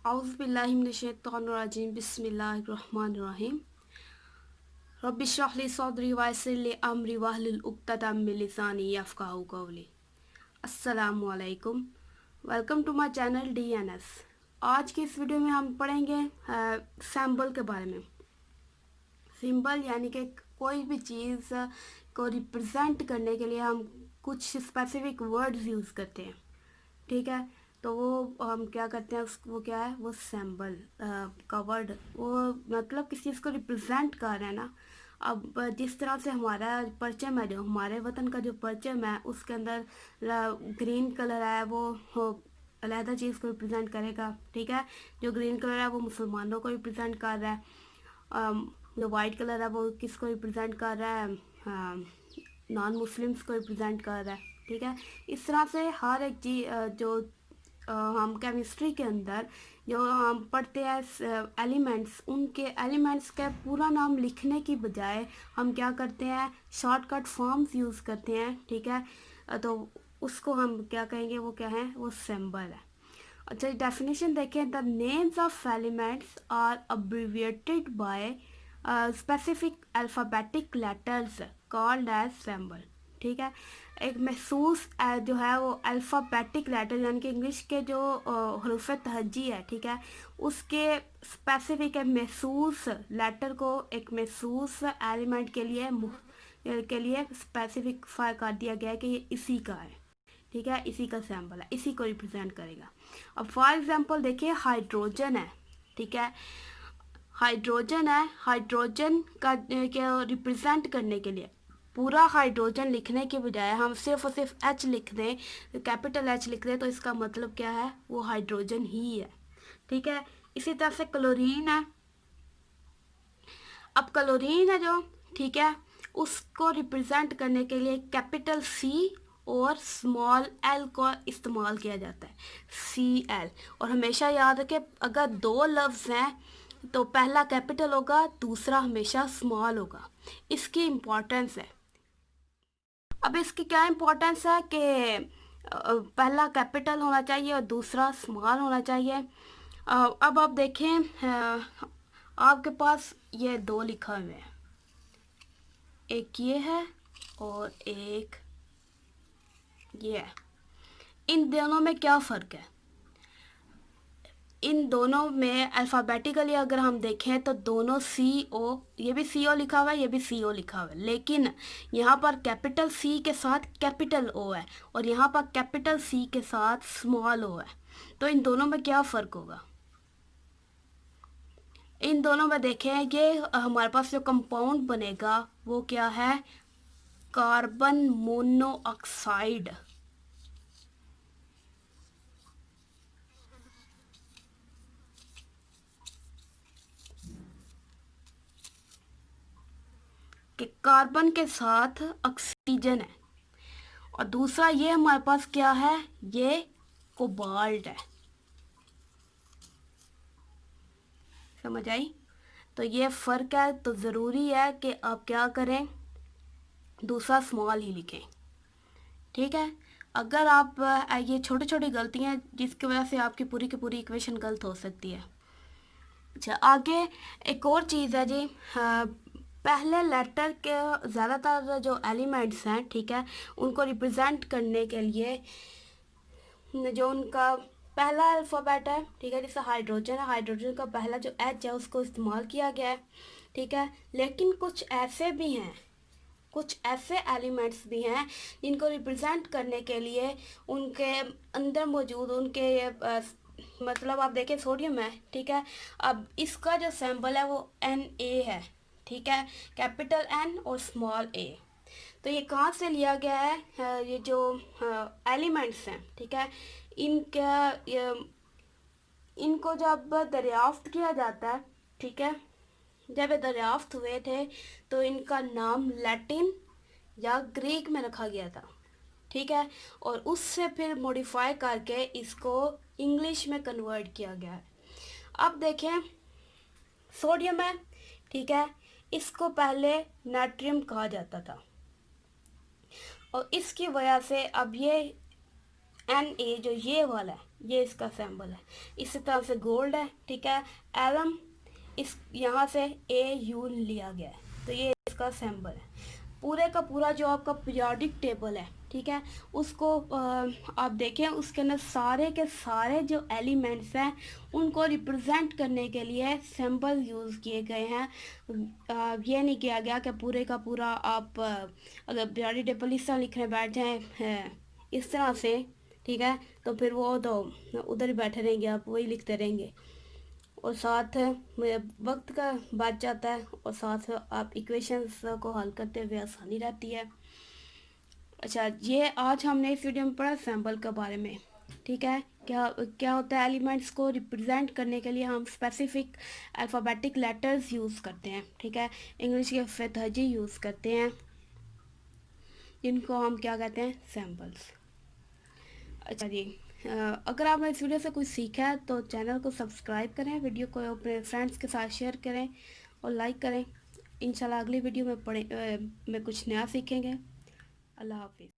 औज़ुबिल्लाहि मिनश्शैतानिर्रजीम बिस्मिल्लाहिर्रहमानिर्रहीम रब्बिश्रह ली सदरी वयस्सिर ली अमरी वहलुल उक़्दतम मिन लिसानी यफ़क़हू क़ौली। अस्सलामु अलैकुम, welcome to my channel DNS। आज की इस वीडियो में हम पढ़ेंगे सिंबल के बारे में। सिंबल यानी कि कोई भी चीज़ को रिप्रेजेंट करने के लिए हम कुछ स्पेसिफिक वर्ड्स यूज़ करते हैं, ठीक है। तो वो हम क्या करते हैं, वो क्या है, वो सिंबल का वर्ड, वो मतलब किसी चीज़ को रिप्रेजेंट कर रहे हैं ना। अब जिस तरह से हमारा परचम है, जो हमारे वतन का जो परचम है उसके अंदर ग्रीन कलर है, वो अलहदा चीज़ को रिप्रेजेंट करेगा, ठीक है। जो ग्रीन कलर है वो मुसलमानों को रिप्रेजेंट कर रहा है। जो वाइट कलर है वो किसको रिप्रेजेंट कर रहा है, नॉन मुस्लिम्स को रिप्रेजेंट कर रहा है, ठीक है। इस तरह से हर एक चीज़ जो हम केमिस्ट्री के अंदर जो हम पढ़ते हैं एलिमेंट्स, उनके एलिमेंट्स का पूरा नाम लिखने की बजाय हम क्या करते हैं, शॉर्टकट फॉर्म्स यूज़ करते हैं, ठीक है। तो उसको हम क्या कहेंगे, वो क्या है, वो सिंबल है। अच्छा, डेफिनेशन देखें, the names of elements are abbreviated by specific alphabetic letters called as symbol, ठीक है। एक महसूस जो है वो अल्फ़ाबेटिक लेटर यानी कि इंग्लिश के जो हरूफ तहजी है, ठीक है, उसके स्पेसिफिक महसूस लेटर को एक महसूस एलिमेंट के लिए स्पेसिफिकफाई कर दिया गया है कि ये इसी का है, ठीक है, इसी का सैम्पल है, इसी को रिप्रेजेंट करेगा। अब फॉर एग्जांपल देखिए, हाइड्रोजन है, ठीक है। हाइड्रोजन है, हाइड्रोजन का रिप्रेजेंट करने के लिए पूरा हाइड्रोजन लिखने के बजाय हम सिर्फ और सिर्फ H लिख दें, कैपिटल H लिख दें, तो इसका मतलब क्या है, वो हाइड्रोजन ही है, ठीक है। इसी तरह से क्लोरीन है। अब क्लोरीन है जो, ठीक है, उसको रिप्रेजेंट करने के लिए कैपिटल C और स्मॉल l को इस्तेमाल किया जाता है, Cl। और हमेशा याद रखें, अगर दो लफ्ज़ हैं तो पहला कैपिटल होगा, दूसरा हमेशा स्मॉल होगा। इसकी इम्पोर्टेंस है। अब इसकी क्या इम्पोर्टेंस है कि पहला कैपिटल होना चाहिए और दूसरा स्मॉल होना चाहिए। अब आप देखें, आपके पास ये दो लिखा हुए हैं, एक ये है और एक ये है। इन दोनों में क्या फ़र्क है? इन दोनों में अल्फ़ाबेटिकली अगर हम देखें तो दोनों CO, ये भी CO लिखा हुआ है, ये भी CO लिखा हुआ है, लेकिन यहाँ पर कैपिटल C के साथ कैपिटल O है और यहाँ पर कैपिटल C के साथ स्मॉल O है। तो इन दोनों में क्या फ़र्क होगा? इन दोनों में देखें, ये हमारे पास जो कंपाउंड बनेगा वो क्या है, कार्बन मोनोऑक्साइड। कि कार्बन के साथ ऑक्सीजन है। और दूसरा ये हमारे पास क्या है, ये कोबाल्ट है। समझ आई? तो ये फ़र्क है, तो ज़रूरी है कि आप क्या करें, दूसरा स्मॉल ही लिखें, ठीक है। अगर आप ये छोटी छोटी गलतियाँ जिसकी वजह से आपकी पूरी की पूरी इक्वेशन गलत हो सकती है। अच्छा, आगे एक और चीज़ है जी, पहले लेटर के ज़्यादातर जो एलिमेंट्स हैं, ठीक है, उनको रिप्रेजेंट करने के लिए जो उनका पहला अल्फ़ाबेट है, ठीक है, जैसे हाइड्रोजन है, हाइड्रोजन का पहला जो H है उसको इस्तेमाल किया गया है, ठीक है। लेकिन कुछ ऐसे भी हैं, कुछ ऐसे एलिमेंट्स भी हैं जिनको रिप्रेजेंट करने के लिए उनके अंदर मौजूद उनके मतलब आप देखें, सोडियम है, ठीक है। अब इसका जो सिंबल है वो Na है, ठीक है, कैपिटल N और स्मॉल a। तो ये कहाँ से लिया गया है, ये जो एलिमेंट्स हैं, ठीक है, इनका इनको जब दरियाफ्त किया जाता है, ठीक है, जब ये दरियाफ्त हुए थे तो इनका नाम लैटिन या ग्रीक में रखा गया था, ठीक है, और उससे फिर मॉडिफाई करके इसको इंग्लिश में कन्वर्ट किया गया है। अब देखें, सोडियम है, ठीक है, इसको पहले नाट्रियम कहा जाता था और इसकी वजह से अब ये Na जो ये वाला है, ये इसका सिंबल है। इसी तरह से गोल्ड है, ठीक है, एलम इस यहाँ से ए यू लिया गया है, तो ये इसका सिंबल है। पूरे का पूरा जो आपका पीरियोडिक टेबल है, ठीक है, उसको आप देखें, उसके अंदर सारे के सारे जो एलिमेंट्स हैं उनको रिप्रेजेंट करने के लिए सिंबल यूज़ किए गए हैं। ये नहीं किया गया कि पूरे का पूरा आप अगर पीरियोडिक टेबल इस तरह लिखने बैठ जाएं इस तरह से, ठीक है, तो फिर वो तो उधर ही बैठे रहेंगे, आप वही लिखते रहेंगे और साथ वक्त का बच जाता है और साथ आप इक्वेशंस को हल करते हुए आसानी रहती है। अच्छा, ये आज हमने इस वीडियो में पढ़ा सिंबल के बारे में, ठीक है। क्या क्या होता है, एलिमेंट्स को रिप्रेजेंट करने के लिए हम स्पेसिफिक अल्फ़ाबेटिक लेटर्स यूज़ करते हैं, ठीक है, इंग्लिश के फतहजी यूज़ करते हैं, जिनको हम क्या कहते हैं, सिंबल्स। अच्छा जी, अगर आपने इस वीडियो से कुछ सीखा है तो चैनल को सब्सक्राइब करें, वीडियो को अपने फ्रेंड्स के साथ शेयर करें और लाइक करें। इंशाल्लाह अगली वीडियो में में कुछ नया सीखेंगे। अल्लाह हाफिज़।